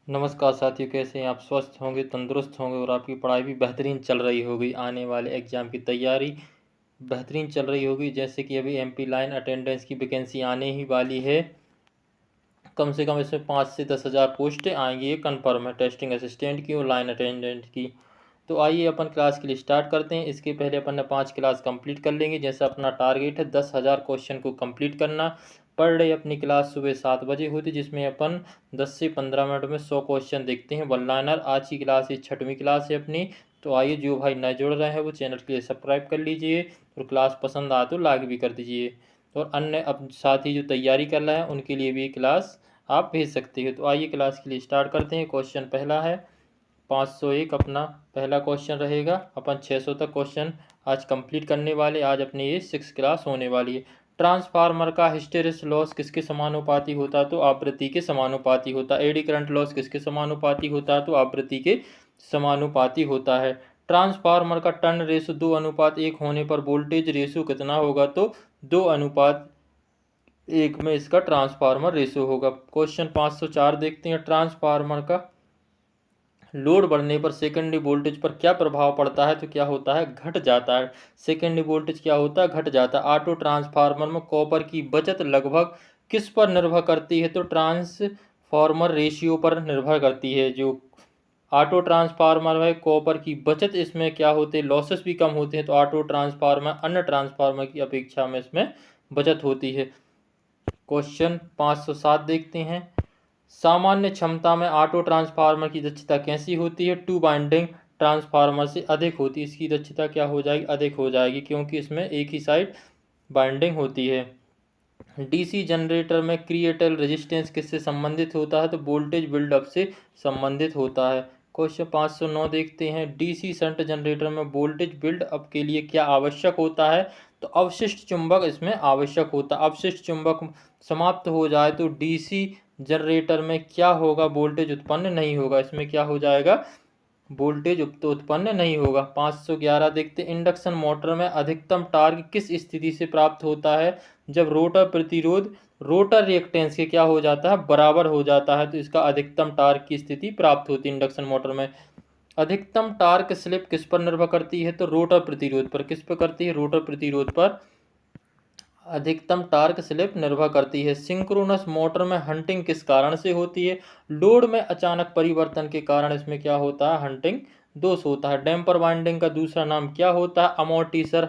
नमस्कार साथियों, कैसे हैं आप? स्वस्थ होंगे, तंदुरुस्त होंगे और आपकी पढ़ाई भी बेहतरीन चल रही होगी। आने वाले एग्ज़ाम की तैयारी बेहतरीन चल रही होगी। जैसे कि अभी एमपी लाइन अटेंडेंस की वैकेंसी आने ही वाली है। कम से कम इसमें 5 से 10,000 पोस्टें आएंगी, ये कन्फर्म है, टेस्टिंग असिस्टेंट की और लाइन अटेंडेंट की। तो आइए अपन क्लास के लिए स्टार्ट करते हैं। इसके पहले अपन ने 5 क्लास कंप्लीट कर लेंगे। जैसा अपना टारगेट है 10,000 क्वेश्चन को कंप्लीट करना। पर डे अपनी क्लास सुबह 7 बजे होती, जिसमें अपन 10 से 15 मिनट में 100 क्वेश्चन देखते हैं वन लाइनर। आज की क्लास ये 6वीं क्लास है अपनी। तो आइए, जो भाई नए जुड़ रहे हैं वो चैनल के लिए सब्सक्राइब कर लीजिए और क्लास पसंद आए तो लाइक भी कर दीजिए। और अन्य अब साथी जो तैयारी कर रहे हैं उनके लिए भी क्लास आप भेज सकते हो। तो आइए क्लास के लिए स्टार्ट करते हैं। क्वेश्चन पहला है 501 अपना पहला क्वेश्चन रहेगा। अपन 600 तक क्वेश्चन आज कंप्लीट करने वाले। आज अपनी ये 6 क्लास होने वाली है। ट्रांसफार्मर का हिस्टेरिस लॉस किसके समानुपाती होता है? तो आवृत्ति के समानुपाती होता है। एडी करंट लॉस किसके समानुपाती होता है? तो आवृत्ति के समानुपाती होता है। ट्रांसफार्मर का टर्न रेशो 2:1 होने पर वोल्टेज रेशो कितना होगा? तो 2:1 में इसका ट्रांसफार्मर रेशो होगा। क्वेश्चन 504 देखते हैं। ट्रांसफार्मर का लोड बढ़ने पर सेकेंडरी वोल्टेज पर क्या प्रभाव पड़ता है? तो क्या होता है? घट जाता है। सेकेंडरी वोल्टेज क्या होता है? घट जाता है। ऑटो ट्रांसफार्मर में कॉपर की बचत लगभग किस पर निर्भर करती है? तो ट्रांसफार्मर रेशियो पर निर्भर करती है। जो ऑटो ट्रांसफार्मर है, कॉपर की बचत इसमें क्या होते हैं? लॉसेस भी कम होते हैं। तो ऑटो ट्रांसफार्मर अन्य ट्रांसफार्मर की अपेक्षा में इसमें बचत होती है। क्वेश्चन 507 देखते हैं। सामान्य क्षमता में ऑटो ट्रांसफार्मर की दक्षता कैसी होती है? 2 बाइंडिंग ट्रांसफार्मर से अधिक होती है। इसकी दक्षता क्या हो जाएगी? अधिक हो जाएगी, क्योंकि इसमें एक ही साइड बाइंडिंग होती है। डीसी जनरेटर में क्रिएटल रेजिस्टेंस किससे संबंधित होता है? तो वोल्टेज बिल्डअप से संबंधित होता है। क्वेश्चन 509 देखते हैं। डीसी शंट जनरेटर में वोल्टेज बिल्डअप के लिए क्या आवश्यक होता है? तो अवशिष्ट चुंबक इसमें आवश्यक होता है। अवशिष्ट चुंबक समाप्त हो जाए तो डीसी जनरेटर में क्या होगा? वोल्टेज उत्पन्न नहीं होगा। इसमें क्या हो जाएगा? वोल्टेज उत्पन्न नहीं होगा। 511 देखते। इंडक्शन मोटर में अधिकतम टार्क किस स्थिति से प्राप्त होता है? जब रोटर प्रतिरोध रोटर रिएक्टेंस के क्या हो जाता है? बराबर हो जाता है। तो इसका अधिकतम टार्क की स्थिति प्राप्त होती है इंडक्शन मोटर में। अधिकतम टार्क स्लिप किस पर निर्भर करती है? तो रोटर प्रतिरोध पर। किस पर करती है? रोटर प्रतिरोध पर अधिकतम टार्क स्लिप निर्भर करती है। सिंक्रोनस मोटर में हंटिंग किस कारण से होती है? लोड में अचानक परिवर्तन के कारण इसमें क्या होता है? हंटिंग दोष होता है। डैम्पर वाइंडिंग का दूसरा नाम क्या होता है? अमोर्टिसर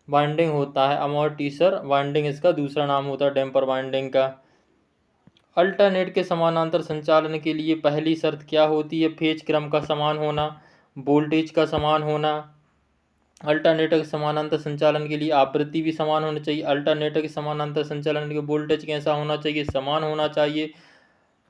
वाइंडिंग होता है। अमोर्टिसर वाइंडिंग इसका दूसरा नाम होता है डैम्पर वाइंडिंग का। अल्टरनेट के समानांतर संचालन के लिए पहली शर्त क्या होती है? फेज क्रम का समान होना, वोल्टेज का समान होना। अल्टरनेटर के समानांतर संचालन के लिए आवृत्ति भी समान होनी चाहिए। अल्टरनेटर के समानांतर संचालन के वोल्टेज कैसा होना चाहिए? समान होना चाहिए।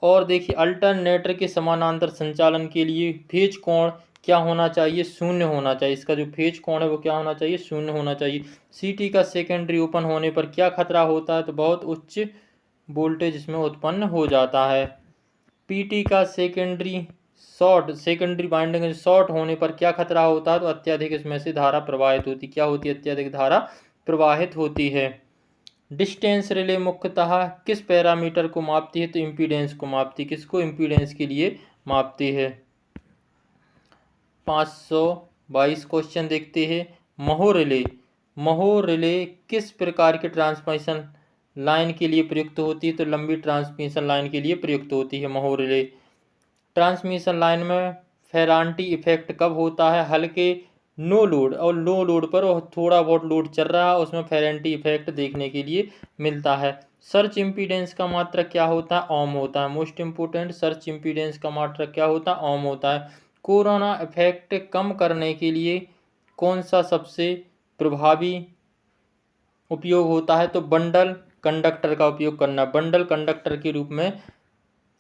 और देखिए, अल्टरनेटर के समानांतर संचालन के लिए फेज कोण क्या होना चाहिए? शून्य होना चाहिए। इसका जो फेज कोण है वो क्या होना चाहिए? शून्य होना चाहिए। सीटी का सेकेंडरी ओपन होने पर क्या खतरा होता है? तो बहुत उच्च वोल्टेज इसमें उत्पन्न हो जाता है। पीटी का सेकेंडरी वाइंडिंग शॉर्ट होने पर क्या खतरा होता है? तो अत्यधिक इसमें से धारा प्रवाहित होती। क्या होती है? अत्यधिक धारा प्रवाहित होती है। डिस्टेंस रिले मुख्यतः किस पैरामीटर को मापती है? तो इम्पीडेंस को मापती है। किसको? इम्पीडेंस के लिए मापती है। 522 क्वेश्चन देखते हैं। महो रिले किस प्रकार के ट्रांसमिशन लाइन के लिए प्रयुक्त होती है? तो लंबी ट्रांसमिशन लाइन के लिए प्रयुक्त होती है महो रिले। ट्रांसमिशन लाइन में फेरांटी इफेक्ट कब होता है? हल्के नो लोड और लो लोड पर और थोड़ा बहुत लोड चल रहा है उसमें फेरांटी इफेक्ट देखने के लिए मिलता है। सर्च इम्पीडेंस का मात्रक क्या होता है? ओम होता है। मोस्ट इम्पोर्टेंट, सर्च इम्पीडेंस का मात्रक क्या होता है? ओम होता है। कोरोना इफेक्ट कम करने के लिए कौन सा सबसे प्रभावी उपयोग होता है? तो बंडल कंडक्टर का उपयोग करना। बंडल कंडक्टर के रूप में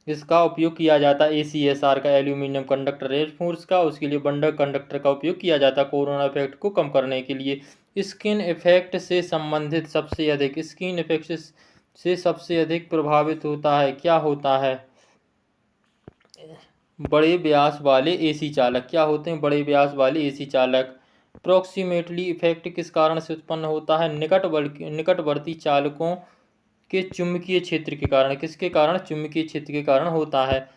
इसका उपयोग किया जाता है। ACSR का, एल्यूमिनियम कंडक्टर रेनफोर्स का, उसके लिए बंडल कंडक्टर का उपयोग किया जाता है कोरोना इफेक्ट को कम करने के लिए। स्किन इफेक्ट से संबंधित सबसे अधिक स्किन इफेक्ट से सबसे अधिक प्रभावित होता है क्या होता है? बड़े व्यास वाले AC चालक। क्या होते हैं? बड़े व्यास वाले AC चालक। अप्रोक्सीमेटली इफेक्ट किस कारण से उत्पन्न होता है? निकटवर्ती चालकों के चुंबकीय क्षेत्र के कारण। किसके कारण? चुंबकीय क्षेत्र के कारण होता है।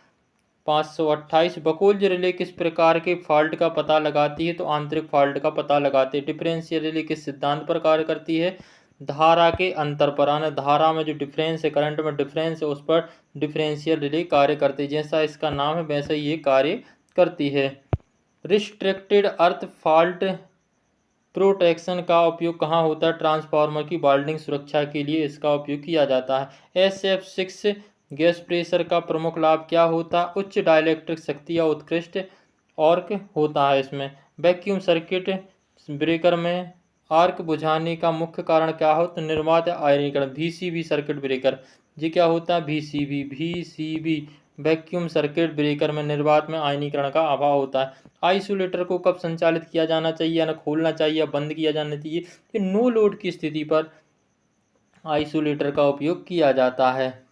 528 बकोल्ज रिले किस प्रकार के फॉल्ट का पता लगाती है? तो आंतरिक फॉल्ट का पता लगाते हैं। डिफरेंशियल रिले किस सिद्धांत पर कार्य करती है? धारा के अंतर पर। आने धारा में जो डिफरेंस है, करंट में डिफरेंस है, उस पर डिफरेंशियल रिले कार्य करती है। जैसा इसका नाम है वैसे ये कार्य करती है। रिस्ट्रिक्टेड अर्थ फॉल्ट प्रोटेक्शन का उपयोग कहाँ होता है? ट्रांसफार्मर की वाल्डिंग सुरक्षा के लिए इसका उपयोग किया जाता है। SF6 गैस प्रेशर का प्रमुख लाभ क्या होता है? उच्च डाइलेक्ट्रिक शक्ति या उत्कृष्ट ऑर्क होता है इसमें। वैक्यूम सर्किट ब्रेकर में आर्क बुझाने का मुख्य कारण क्या हो? तो निर्वात आयनीकरण। VCB सर्किट ब्रेकर, ये क्या होता है? VCB वैक्यूम सर्किट ब्रेकर में निर्वात में आयनीकरण का अभाव होता है। आइसोलेटर को कब संचालित किया जाना चाहिए, या खोलना चाहिए या बंद किया जाना चाहिए? कि नो लोड की स्थिति पर आइसोलेटर का उपयोग किया जाता है।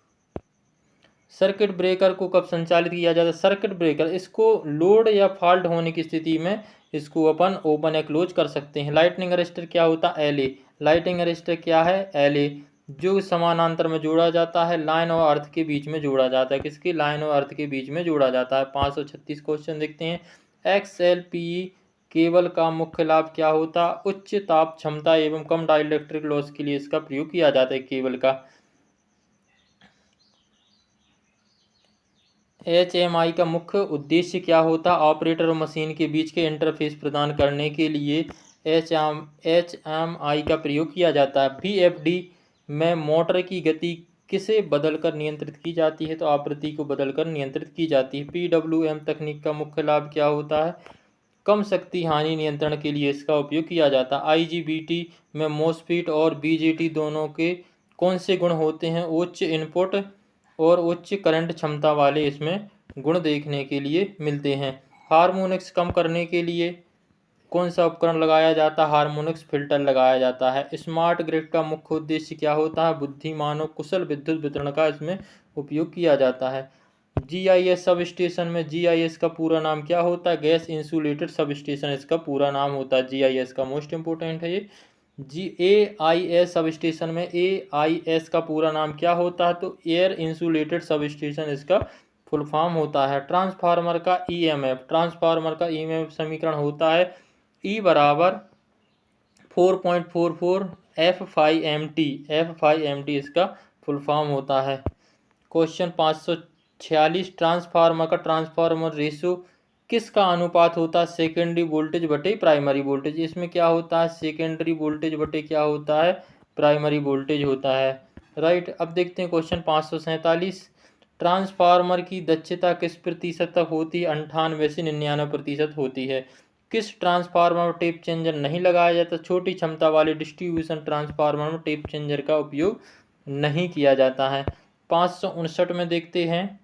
सर्किट ब्रेकर को कब संचालित किया जाता है? सर्किट ब्रेकर इसको लोड या फॉल्ट होने की स्थिति में इसको अपन ओपन या क्लोज कर सकते हैं। लाइटनिंग अरेस्टर क्या होता है? LA। लाइटिंग अरेस्टर क्या है? LA, जो समानांतर में जोड़ा जाता है, लाइन और अर्थ के बीच में जोड़ा जाता है। किसकी? लाइन और अर्थ के बीच में जोड़ा जाता है। 536 क्वेश्चन देखते हैं। XLPE केबल का मुख्य लाभ क्या होता? उच्च ताप क्षमता एवं कम डाइलेक्ट्रिक लॉस के लिए इसका प्रयोग किया जाता है केबल का। HMI का मुख्य उद्देश्य क्या होता? ऑपरेटर और मशीन के बीच के इंटरफेस प्रदान करने के लिए HMI का प्रयोग किया जाता है। VFD में मोटर की गति किसे बदलकर नियंत्रित की जाती है? तो आवृत्ति को बदलकर नियंत्रित की जाती है। PWM तकनीक का मुख्य लाभ क्या होता है? कम शक्ति हानि नियंत्रण के लिए इसका उपयोग किया जाता है। IGBT में MOSFET और BJT दोनों के कौन से गुण होते हैं? उच्च इनपुट और उच्च करंट क्षमता वाले इसमें गुण देखने के लिए मिलते हैं। हार्मोनिक्स कम करने के लिए कौन सा उपकरण लगाया जाता है? हार्मोनिक्स फिल्टर लगाया जाता है। स्मार्ट ग्रिड का मुख्य उद्देश्य क्या होता है? बुद्धिमानों कुशल विद्युत वितरण का इसमें उपयोग किया जाता है। GIS सब स्टेशन में GIS का पूरा नाम क्या होता है? गैस इंसुलेटेड सब स्टेशन इसका पूरा नाम होता है। GIS का मोस्ट इंपोर्टेंट है ये। AIS सब स्टेशन में AIS का पूरा नाम क्या होता है? तो एयर इंसुलेटेड सब स्टेशन इसका फुल फॉर्म होता है। ट्रांसफार्मर का EMF समीकरण होता है E बराबर 4.44 F5MT इसका फुल फॉर्म होता है। क्वेश्चन 546 ट्रांसफार्मर रेशो किसका अनुपात होता है? सेकेंडरी वोल्टेज बटे प्राइमरी वोल्टेज। इसमें क्या होता है? सेकेंडरी वोल्टेज बटे क्या होता है? प्राइमरी वोल्टेज होता है। राइट। अब देखते हैं क्वेश्चन 547 ट्रांसफार्मर की दक्षता किस प्रतिशत तक होती है? 98 से 99% होती है। किस ट्रांसफार्मर में टेप चेंजर नहीं लगाया जाता? छोटी क्षमता वाले डिस्ट्रीब्यूशन ट्रांसफार्मर में टेप चेंजर का उपयोग नहीं किया जाता है। 559 में देखते हैं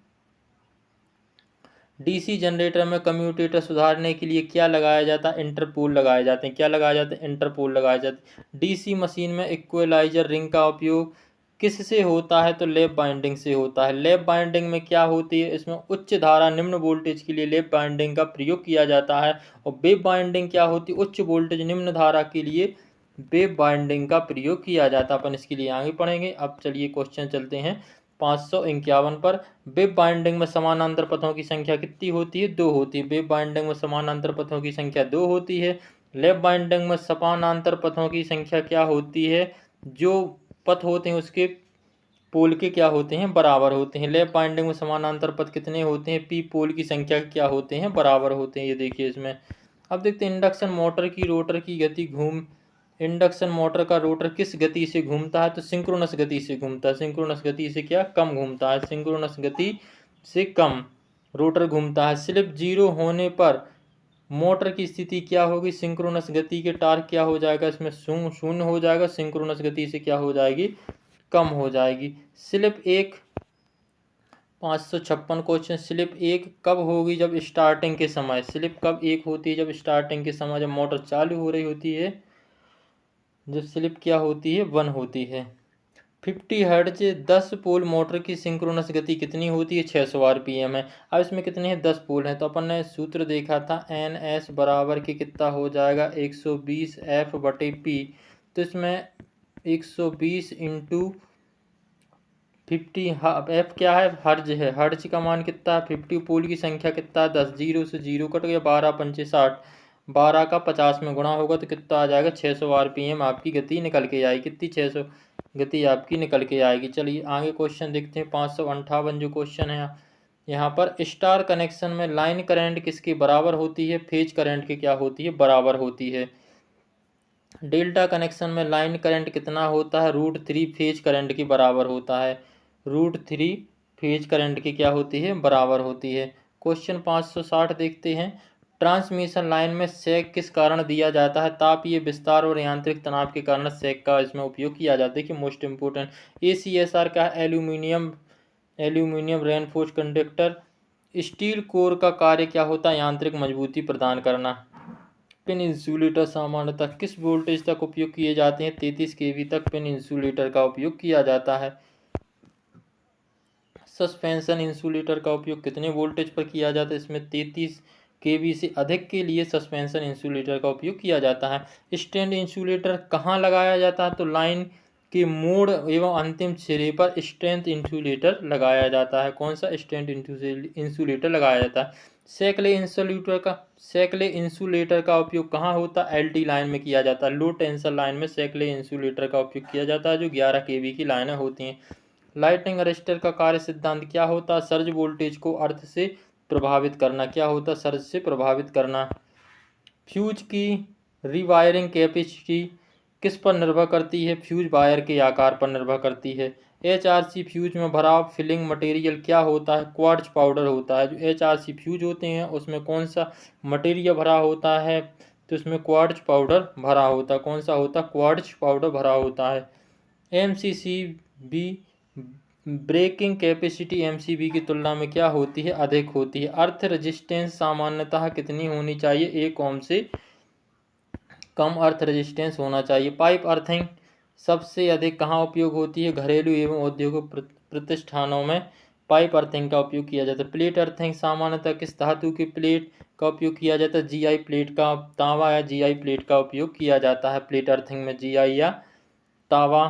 DC जनरेटर में कम्यूटेटर सुधारने के लिए क्या लगाया जाता है? इंटरपोल लगाए जाते हैं। क्या लगाया जाता है? इंटरपोल लगाए जाते हैं। DC मशीन में इक्वलाइजर रिंग का उपयोग किससे होता है? तो लैप बाइंडिंग से होता है। लैप बाइंडिंग में क्या होती है? इसमें उच्च धारा निम्न वोल्टेज के लिए लैप बाइंडिंग का प्रयोग किया जाता है। और वेव बाइंडिंग क्या होती है? उच्च वोल्टेज निम्न धारा के लिए वेव बाइंडिंग का प्रयोग किया जाता है। अपन इसके लिए आगे पढ़ेंगे। अब चलिए क्वेश्चन चलते हैं 551 पर। वेव बाइंडिंग में समानांतर पथों की संख्या कितनी होती है? 2 होती है। वेव बाइंडिंग में समानांतर पथों की संख्या 2 होती है। लैप बाइंडिंग में समानांतर पथों की संख्या क्या होती है? जो पथ होते हैं उसके पोल के क्या होते हैं? बराबर होते हैं। लैप बाइंडिंग में समानांतर पथ कितने होते हैं? P पोल की संख्या क्या होते हैं? बराबर होते हैं। ये देखिए इसमें। अब देखते हैं इंडक्शन मोटर की रोटर की गति इंडक्शन मोटर का रोटर किस गति से घूमता है? तो सिंक्रोनस गति से घूमता है। सिंक्रोनस गति से क्या? कम घूमता है। सिंक्रोनस गति से कम रोटर घूमता है। स्लिप 0 होने पर मोटर की स्थिति क्या होगी? सिंक्रोनस गति के टार्क क्या हो जाएगा? इसमें शून्य हो जाएगा। सिंक्रोनस गति से क्या हो जाएगी? कम हो जाएगी। Slip 1 556 question. स्लिप 1 कब होगी? जब स्टार्टिंग के समय। स्लिप कब 1 होती है? जब स्टार्टिंग के समय, जब मोटर चालू हो रही होती है। जब स्लिप क्या होती है? 1 होती है। 50 हर्ट्ज 10 पोल मोटर की सिंक्रोनस गति कितनी होती है? 600 RPM है। अब इसमें कितने हैं? 10 पोल हैं। तो अपन ने सूत्र देखा था NS बराबर के कितना हो जाएगा? 120 F/P। तो इसमें 120 इंटू 50 एफ क्या है, हर्ज है। हर्ज का मान कितना है 50। पोल की संख्या कितना है 10। 0 से 0 कट गया, 12 पंचे 60। 12 का 50 में गुणा होगा तो कितना आ जाएगा 600 आरपीएम आपकी गति निकल के आएगी। कितनी 600 गति आपकी निकल के आएगी। चलिए आगे क्वेश्चन देखते हैं। 558 जो क्वेश्चन है यहाँ पर, स्टार कनेक्शन में लाइन करंट किसकी बराबर होती है, फेज करंट की क्या होती है, बराबर होती है। डेल्टा कनेक्शन में लाइन करंट कितना होता है, √3 फेज करंट की बराबर होता है। √3 फेज करंट की क्या होती है, बराबर होती है। क्वेश्चन 560 देखते हैं। ट्रांसमिशन लाइन में सेक किस कारण दिया जाता है, तापीय विस्तार और यांत्रिक तनाव के कारण सेक का इसमें उपयोग किया जाता है। देखिए मोस्ट इंपोर्टेंट ACSR का aluminium reinforce conductor. Steel core का कार्य क्या होता है, यांत्रिक मजबूती प्रदान करना। पिन इंसुलेटर सामान्यतः किस वोल्टेज तक उपयोग किए जाते हैं, 33 kV तक पिन इंसुलेटर का उपयोग किया जाता है। सस्पेंशन इंसुलेटर का उपयोग कितने वोल्टेज पर किया जाता है, इसमें 33 kV से अधिक के लिए सस्पेंशन इंसुलेटर का उपयोग किया जाता है। स्टैंड इंसुलेटर कहाँ लगाया जाता है, तो लाइन के मोड़ एवं अंतिम सिरे पर स्टैंड इंसुलेटर लगाया जाता है। कौन सा, स्टैंड इंसुलेटर लगाया जाता है। सेकले इंसुलेटर का उपयोग कहाँ होता है, LT लाइन में किया जाता है। लो टेंशन लाइन में सेकले इंसुलेटर का उपयोग किया जाता है, जो 11 kV की लाइनें होती हैं। लाइटनिंग अरेस्टर का कार्य सिद्धांत क्या होता है, सर्ज वोल्टेज को अर्थ से प्रभावित करना। क्या होता है, सर्ज से प्रभावित करना। फ्यूज की रिवायरिंग कैपेसिटी किस पर निर्भर करती है, फ्यूज वायर के आकार पर निर्भर करती है। HRC फ्यूज में भरा फिलिंग मटेरियल क्या होता है, क्वार्ट्ज पाउडर होता है। जो HRC फ्यूज होते हैं उसमें कौन सा मटेरियल भरा होता है, तो इसमें क्वार्ट्ज पाउडर भरा होता है। कौन सा होता है, क्वार्ट्ज पाउडर भरा होता है। MCCB ब्रेकिंग कैपेसिटी MCB की तुलना में क्या होती है, अधिक होती है। अर्थ रेजिस्टेंस सामान्यतः कितनी होनी चाहिए, 1 ओम से कम अर्थ रेजिस्टेंस होना चाहिए। पाइप अर्थिंग सबसे अधिक कहाँ उपयोग होती है, घरेलू एवं औद्योगिक प्रतिष्ठानों में पाइप अर्थिंग का उपयोग किया जाता है। प्लेट अर्थिंग सामान्यतः किस धातु की प्लेट का उपयोग किया जाता है, GI प्लेट का, तांबा या GI प्लेट का उपयोग किया जाता है। प्लेट अर्थिंग में GI या तांबा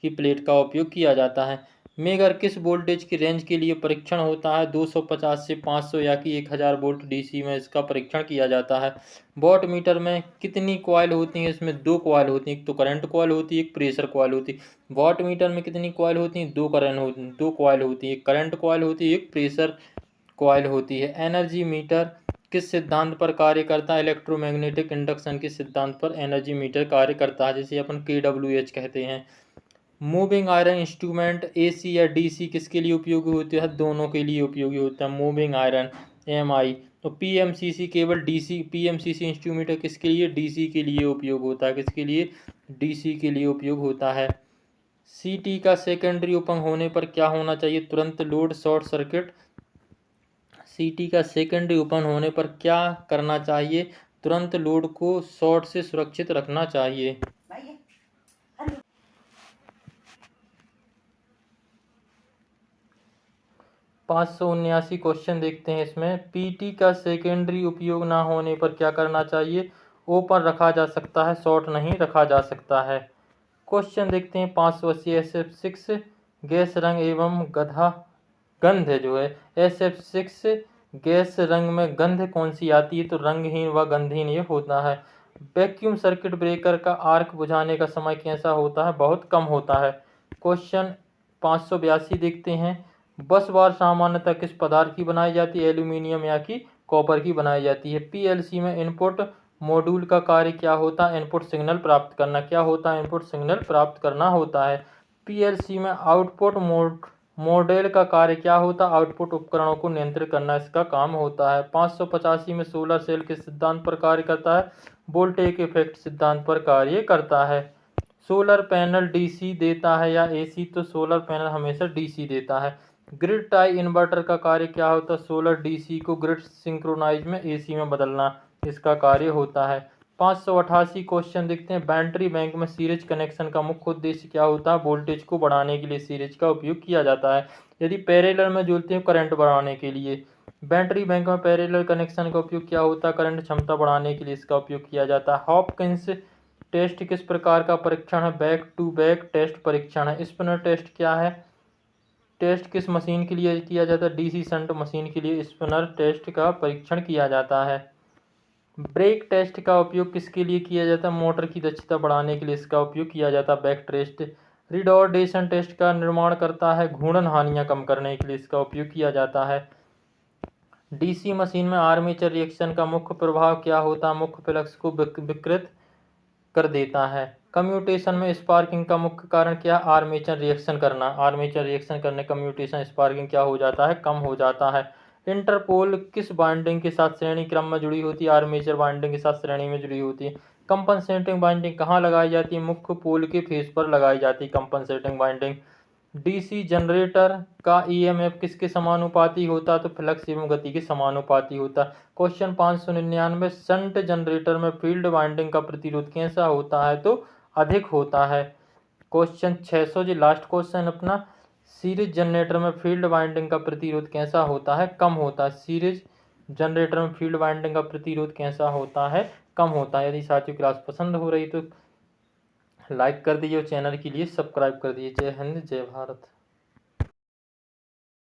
की प्लेट का उपयोग किया जाता है। मेगर किस वोल्टेज की रेंज के लिए परीक्षण होता है, 250 से 500 या कि 1000 वोल्ट DC में इसका परीक्षण किया जाता है। वॉट मीटर में कितनी कॉइल होती हैं, इसमें 2 कॉइल होती हैं, एक तो करंट कॉइल होती है, एक प्रेशर कॉइल होती है। वॉट मीटर में कितनी कॉइल होती हैं, 2 कॉइल होती है, एक करंट कॉइल होती है, एक प्रेशर कॉइल होती है। एनर्जी मीटर किस सिद्धांत पर कार्य करता है, इलेक्ट्रोमैग्नेटिक इंडक्शन के सिद्धांत पर एनर्जी मीटर कार्य करता है, जिसे अपन KWH कहते हैं। मूविंग आयरन इंस्ट्रूमेंट AC या DC किसके लिए उपयोगी होते हैं, दोनों के लिए उपयोगी होता है। Moving iron MI। तो PMCC केवल DC, PMCC इंस्ट्रूमेंट किसके लिए, DC के लिए उपयोग होता है। किसके लिए, DC के लिए उपयोग होता है। CT का सेकेंडरी ओपन होने पर क्या होना चाहिए, तुरंत लोड शॉर्ट सर्किट। CT का सेकेंडरी ओपन होने पर क्या करना चाहिए, तुरंत लोड को शॉर्ट से सुरक्षित रखना चाहिए। 579 क्वेश्चन देखते हैं इसमें। PT का सेकेंडरी उपयोग ना होने पर क्या करना चाहिए, ओपन रखा जा सकता है, शॉर्ट नहीं रखा जा सकता है। क्वेश्चन देखते हैं 580 SF6 गैस रंग एवं गंध जो है, SF6 गैस रंग में गंध कौन सी आती है, तो रंगहीन व गंधहीन ये होता है। वैक्यूम सर्किट ब्रेकर का आर्क बुझाने का समय कैसा होता है, बहुत कम होता है। क्वेश्चन 582 देखते हैं। बस बार सामान्यतः किस पदार्थ की बनाई जाती है, एल्यूमिनियम या कि कॉपर की बनाई जाती है। PLC में इनपुट मॉड्यूल का कार्य क्या होता है, इनपुट सिग्नल प्राप्त करना। क्या होता है, इनपुट सिग्नल प्राप्त करना होता है। PLC में आउटपुट मॉड्यूल का कार्य क्या होता है, आउटपुट उपकरणों को नियंत्रित करना इसका काम होता है। 585 में सोलर सेल किस सिद्धांत पर कार्य करता है, वोल्टेज इफेक्ट सिद्धांत पर कार्य करता है। सोलर पैनल DC देता है या AC, तो सोलर पैनल हमेशा DC देता है। ग्रिड टाई इन्वर्टर का कार्य क्या होता है, सोलर DC को ग्रिड सिंक्रोनाइज में AC में बदलना इसका कार्य होता है। 588 क्वेश्चन देखते हैं। बैटरी बैंक में सीरीज कनेक्शन का मुख्य उद्देश्य क्या होता है, वोल्टेज को बढ़ाने के लिए सीरीज का उपयोग किया जाता है। यदि पैरेलल में जोड़ते हैं, करंट बढ़ाने के लिए। बैटरी बैंक में पैरेलल कनेक्शन का उपयोग क्या होता है, करंट क्षमता बढ़ाने के लिए इसका उपयोग किया जाता है। हॉपकिंस टेस्ट किस प्रकार का परीक्षण है, बैक टू बैक टेस्ट परीक्षण है। स्पिनर टेस्ट क्या है, टेस्ट किस मशीन के लिए किया जाता है? डीसी शंट मशीन के लिए स्पिनर टेस्ट का परीक्षण किया जाता है। ब्रेक टेस्ट का उपयोग किसके लिए किया जाता है? मोटर की दक्षता बढ़ाने के लिए इसका उपयोग किया जाता है। बैक टेस्ट रिडॉर्डेशन टेस्ट का निर्माण करता है। घूर्णन हानियां कम करने के लिए इसका उपयोग किया जाता है। डीसी मशीन में आर्मेचर रिएक्शन का मुख्य प्रभाव क्या होता है? मुख्य फ्लक्स को विकृत कर देता है। कम्यूटेशन में स्पार्किंग का मुख्य कारण क्या? आर्मेचर रिएक्शन करना। आर्मेचर रिएक्शन करने कम्यूटेशन स्पार्किंग क्या हो जाता है? कम हो जाता है। इंटरपोल किस बाइंडिंग के साथ श्रेणी क्रम में जुड़ी होती है? आर्मेचर बाइंडिंग के साथ श्रेणी में जुड़ी होती है। कंपनसेटिंग बाइंडिंग कहाँ लगाई जाती है? मुख्य पोल के फेस पर लगाई जाती है कंपनसेटिंग बाइंडिंग। डीसी जनरेटर का ईएमएफ किसके समानुपाती होता है? तो फ्लक्स एवं गति के समानुपाती होता है। क्वेश्चन 599 शंट जनरेटर में फील्ड वाइंडिंग का प्रतिरोध कैसा होता है? तो अधिक होता है। क्वेश्चन 600 जी लास्ट क्वेश्चन अपना, सीरीज जनरेटर में फील्ड वाइंडिंग का प्रतिरोध कैसा होता है? कम होता है। सीरीज जनरेटर में फील्ड वाइंडिंग का प्रतिरोध कैसा होता है? कम होता है। यदि साथियों क्लास पसंद हो रही तो लाइक कर दीजिए और चैनल के लिए सब्सक्राइब कर दीजिए। जय हिंद, जय भारत।